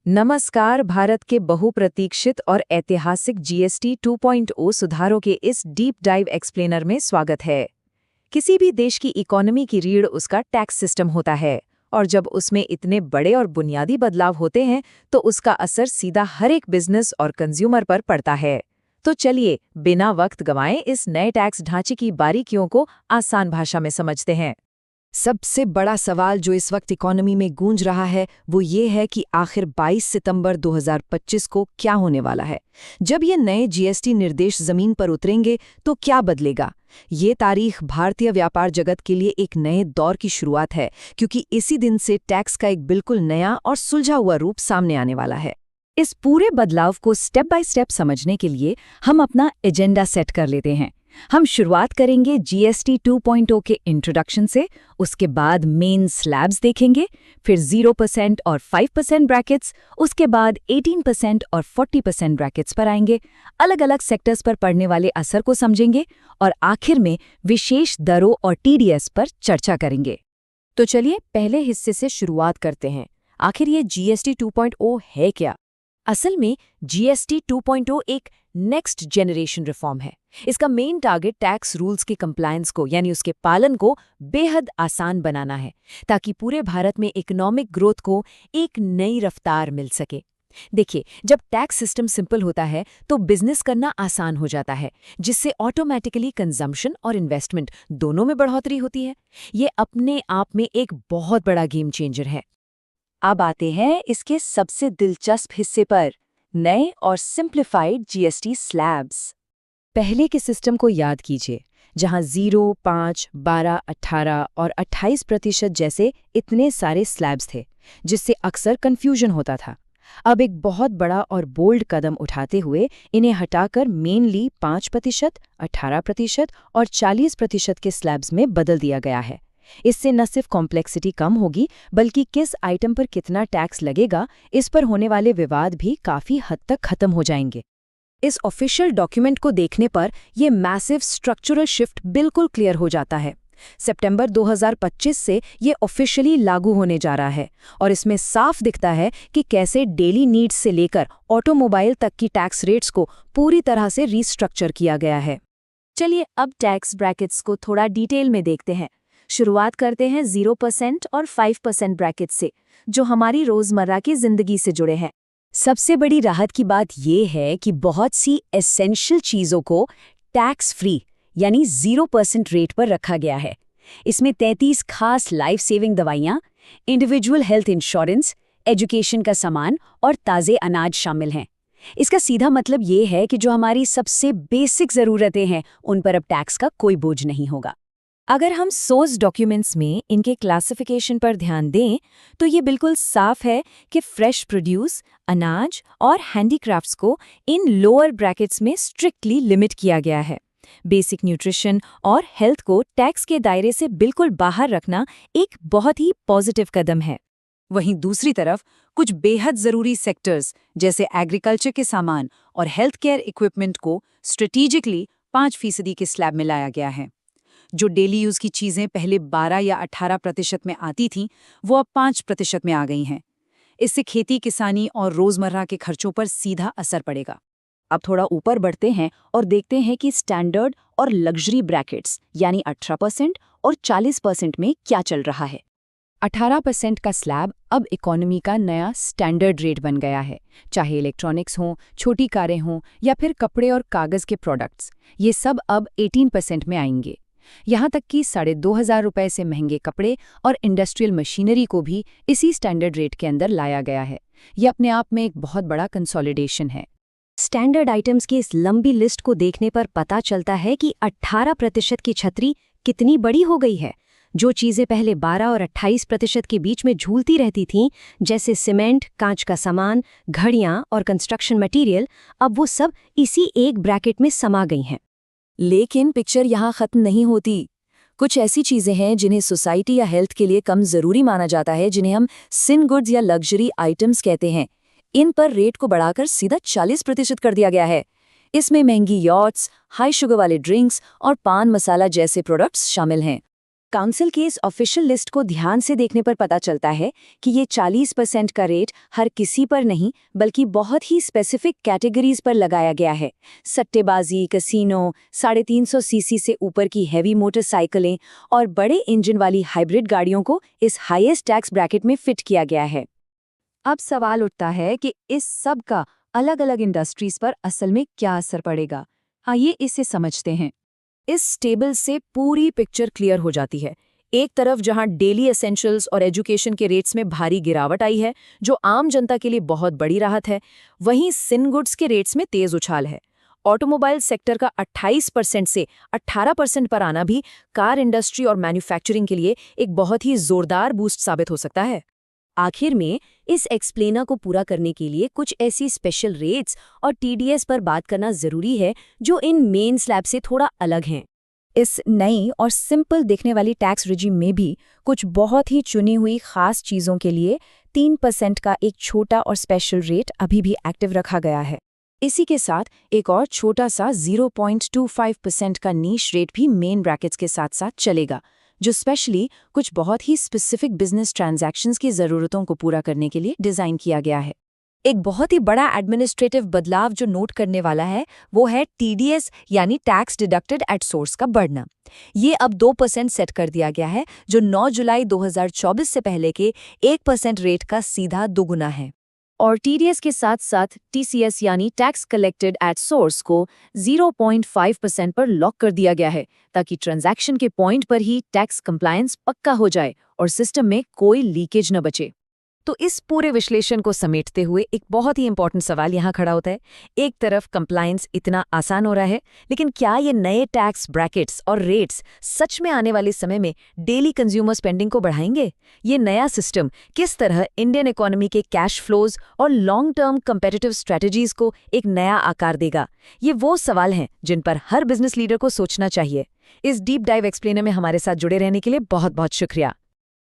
नमस्कार। भारत के बहुप्रतीक्षित और ऐतिहासिक जीएसटी 2.0 सुधारों के इस डीप डाइव एक्सप्लेनर में स्वागत है। किसी भी देश की इकोनॉमी की रीढ़ उसका टैक्स सिस्टम होता है, और जब उसमें इतने बड़े और बुनियादी बदलाव होते हैं तो उसका असर सीधा हर एक बिजनेस और कंज्यूमर पर पड़ता है। तो चलिए बिना वक्त गंवाए इस नए टैक्स ढांचे की बारीकियों को आसान भाषा में समझते हैं। सबसे बड़ा सवाल जो इस वक्त इकोनॉमी में गूंज रहा है वो ये है कि आखिर 22 सितंबर 2025 को क्या होने वाला है। जब ये नए जीएसटी निर्देश जमीन पर उतरेंगे तो क्या बदलेगा। ये तारीख भारतीय व्यापार जगत के लिए एक नए दौर की शुरुआत है, क्योंकि इसी दिन से टैक्स का एक बिल्कुल नया और सुलझा हुआ रूप सामने आने वाला है। इस पूरे बदलाव को स्टेप बाय स्टेप समझने के लिए हम अपना एजेंडा सेट कर लेते हैं। हम शुरुआत करेंगे जीएसटी 2.0 के इंट्रोडक्शन से, उसके बाद मेन स्लैब्स देखेंगे, फिर 0% और 5% ब्रैकेट्स, उसके बाद 18% और 40% ब्रैकेट्स पर आएंगे, अलग अलग सेक्टर्स पर पड़ने वाले असर को समझेंगे और आखिर में विशेष दरों और टीडीएस पर चर्चा करेंगे। तो चलिए पहले हिस्से से शुरुआत करते हैं। आखिर ये जीएसटी 2.0 है क्या? असल में जीएसटी 2.0 एक नेक्स्ट जनरेशन रिफॉर्म है। इसका मेन टारगेट टैक्स रूल्स के कंप्लायंस को यानी उसके पालन को बेहद आसान बनाना है, ताकि पूरे भारत में इकोनॉमिक ग्रोथ को एक नई रफ्तार मिल सके। देखिए, जब टैक्स सिस्टम सिंपल होता है तो बिजनेस करना आसान हो जाता है, जिससे ऑटोमेटिकली कंजम्पशन और इन्वेस्टमेंट दोनों में बढ़ोतरी होती है। ये अपने आप में एक बहुत बड़ा गेम चेंजर है। अब आते हैं इसके सबसे दिलचस्प हिस्से पर, नए और सिंप्लीफाइड जीएसटी स्लैब्स। पहले के सिस्टम को याद कीजिए, जहां 0, 5, 12, 18 और 28% जैसे इतने सारे स्लैब्स थे, जिससे अक्सर कंफ्यूजन होता था। अब एक बहुत बड़ा और बोल्ड कदम उठाते हुए इन्हें हटाकर मेनली 5%, 18% और 40% के स्लैब्स में बदल दिया गया है। इससे न सिर्फ कॉम्प्लेक्सिटी कम होगी, बल्कि किस आइटम पर कितना टैक्स लगेगा, इस पर होने वाले विवाद भी काफी हद तक खत्म हो जाएंगे। इस ऑफिशियल डॉक्यूमेंट को देखने पर यह मैसिव स्ट्रक्चरल शिफ्ट बिल्कुल क्लियर हो जाता है। सितंबर 2025 से ये ऑफिशियली लागू होने जा रहा है, और इसमें साफ दिखता है कि कैसे डेली नीड्स से लेकर ऑटोमोबाइल तक की टैक्स रेट्स को पूरी तरह से रीस्ट्रक्चर किया गया है। चलिए अब टैक्स ब्रैकेट्स को थोड़ा डिटेल में देखते हैं। शुरुआत करते हैं 0% और 5% ब्रैकेट से, जो हमारी रोजमर्रा की जिंदगी से जुड़े हैं। सबसे बड़ी राहत की बात यह है कि बहुत सी एसेंशियल चीज़ों को टैक्स फ्री यानी 0% रेट पर रखा गया है। इसमें 33 खास लाइफ सेविंग दवाइयाँ, इंडिविजुअल हेल्थ इंश्योरेंस, एजुकेशन का सामान और ताज़े अनाज शामिल हैं। इसका सीधा मतलब ये है कि जो हमारी सबसे बेसिक ज़रूरतें हैं उन पर अब टैक्स का कोई बोझ नहीं होगा। अगर हम सोर्स डॉक्यूमेंट्स में इनके क्लासिफिकेशन पर ध्यान दें तो ये बिल्कुल साफ है कि फ्रेश प्रोड्यूस, अनाज और हैंडीक्राफ्ट्स को इन लोअर ब्रैकेट्स में स्ट्रिक्टली लिमिट किया गया है। बेसिक न्यूट्रिशन और हेल्थ को टैक्स के दायरे से बिल्कुल बाहर रखना एक बहुत ही पॉजिटिव कदम है। वहीं दूसरी तरफ कुछ बेहद ज़रूरी सेक्टर्स जैसे एग्रीकल्चर के सामान और हेल्थ केयर इक्विपमेंट को स्ट्रेटेजिकली 5% के स्लैब में लाया गया है। जो डेली यूज़ की चीज़ें पहले 12 या 18% में आती थीं, वो अब 5% में आ गई हैं। इससे खेती किसानी और रोज़मर्रा के खर्चों पर सीधा असर पड़ेगा। अब थोड़ा ऊपर बढ़ते हैं और देखते हैं कि स्टैंडर्ड और लग्जरी ब्रैकेट्स यानी 18% और 40% में क्या चल रहा है। 18% का स्लैब अब इकोनॉमी का नया स्टैंडर्ड रेट बन गया है, चाहे इलेक्ट्रॉनिक्स हों, छोटी कारें हों या फिर कपड़े और कागज़ के प्रोडक्ट्स। ये सब अब 18% में आएंगे। यहाँ तक कि 2,500 रुपये से महंगे कपड़े और इंडस्ट्रियल मशीनरी को भी इसी स्टैंडर्ड रेट के अंदर लाया गया है। ये अपने आप में एक बहुत बड़ा कंसोलिडेशन है। स्टैंडर्ड आइटम्स की इस लंबी लिस्ट को देखने पर पता चलता है कि 18% की छतरी कितनी बड़ी हो गई है। जो चीज़ें पहले 12 और 28% के बीच में झूलती रहती थीं, जैसे सीमेंट, कांच का सामान, घड़ियाँ और कंस्ट्रक्शन मटेरियल, अब वो सब इसी एक ब्रैकेट में समा गई हैं। लेकिन पिक्चर यहाँ खत्म नहीं होती। कुछ ऐसी चीज़ें हैं जिन्हें सोसाइटी या हेल्थ के लिए कम ज़रूरी माना जाता है, जिन्हें हम सिन गुड्स या लग्जरी आइटम्स कहते हैं। इन पर रेट को बढ़ाकर सीधा 40% कर दिया गया है। इसमें महंगी यॉट्स, हाई शुगर वाले ड्रिंक्स और पान मसाला जैसे प्रोडक्ट्स शामिल हैं। काउंसिल की इस ऑफिशियल लिस्ट को ध्यान से देखने पर पता चलता है कि ये 40% का रेट हर किसी पर नहीं बल्कि बहुत ही स्पेसिफिक कैटेगरीज पर लगाया गया है। सट्टेबाजी, कसीनो, 350 सीसी से ऊपर की हैवी मोटरसाइकिलें और बड़े इंजन वाली हाइब्रिड गाड़ियों को इस हाईएस्ट टैक्स ब्रैकेट में फिट किया गया है। अब सवाल उठता है कि इस सब का अलग अलग इंडस्ट्रीज पर असल में क्या असर पड़ेगा। आइए इसे समझते हैं। इस टेबल से पूरी पिक्चर क्लियर हो जाती है। एक तरफ जहां डेली एसेंशियल्स और एजुकेशन के रेट्स में भारी गिरावट आई है, जो आम जनता के लिए बहुत बड़ी राहत है, वहीं सिन गुड्स के रेट्स में तेज उछाल है। ऑटोमोबाइल सेक्टर का 28% से 18% पर आना भी कार इंडस्ट्री और मैन्युफैक्चरिंग के लिए एक बहुत ही जोरदार बूस्ट साबित हो सकता है। आखिर में इस एक्सप्लेनर को पूरा करने के लिए कुछ ऐसी स्पेशल रेट्स और टीडीएस पर बात करना जरूरी है जो इन मेन स्लैब से थोड़ा अलग हैं। इस नई और सिंपल दिखने वाली टैक्स रिजीम में भी कुछ बहुत ही चुनी हुई खास चीज़ों के लिए 3% का एक छोटा और स्पेशल रेट अभी भी एक्टिव रखा गया है। इसी के साथ एक और छोटा सा 0.25% का नीश रेट भी मेन ब्रैकेट्स के साथ साथ चलेगा, जो स्पेशली कुछ बहुत ही स्पेसिफिक बिजनेस ट्रांजैक्शंस की ज़रूरतों को पूरा करने के लिए डिज़ाइन किया गया है। एक बहुत ही बड़ा एडमिनिस्ट्रेटिव बदलाव जो नोट करने वाला है वो है टीडीएस यानी टैक्स डिडक्टेड एट सोर्स का बढ़ना। ये अब 2% सेट कर दिया गया है, जो 9 जुलाई 2024 से पहले के 1% रेट का सीधा दोगुना है। और टीडीएस के साथ साथ टीसीएस यानी टैक्स कलेक्टेड एट सोर्स को 0.5% पर लॉक कर दिया गया है, ताकि ट्रांजैक्शन के पॉइंट पर ही टैक्स कंप्लायंस पक्का हो जाए और सिस्टम में कोई लीकेज न बचे। तो इस पूरे विश्लेषण को समेटते हुए एक बहुत ही इंपॉर्टेंट सवाल यहाँ खड़ा होता है। एक तरफ कंप्लायंस इतना आसान हो रहा है, लेकिन क्या ये नए टैक्स ब्रैकेट्स और रेट्स सच में आने वाले समय में डेली कंज्यूमर स्पेंडिंग को बढ़ाएंगे? ये नया सिस्टम किस तरह इंडियन इकोनॉमी के कैश फ्लोज और लॉन्ग टर्म कंपेटिटिव स्ट्रेटजीज को एक नया आकार देगा? ये वो सवाल हैं जिन पर हर बिजनेस लीडर को सोचना चाहिए। इस डीप डाइव एक्सप्लेनर में हमारे साथ जुड़े रहने के लिए बहुत बहुत शुक्रिया।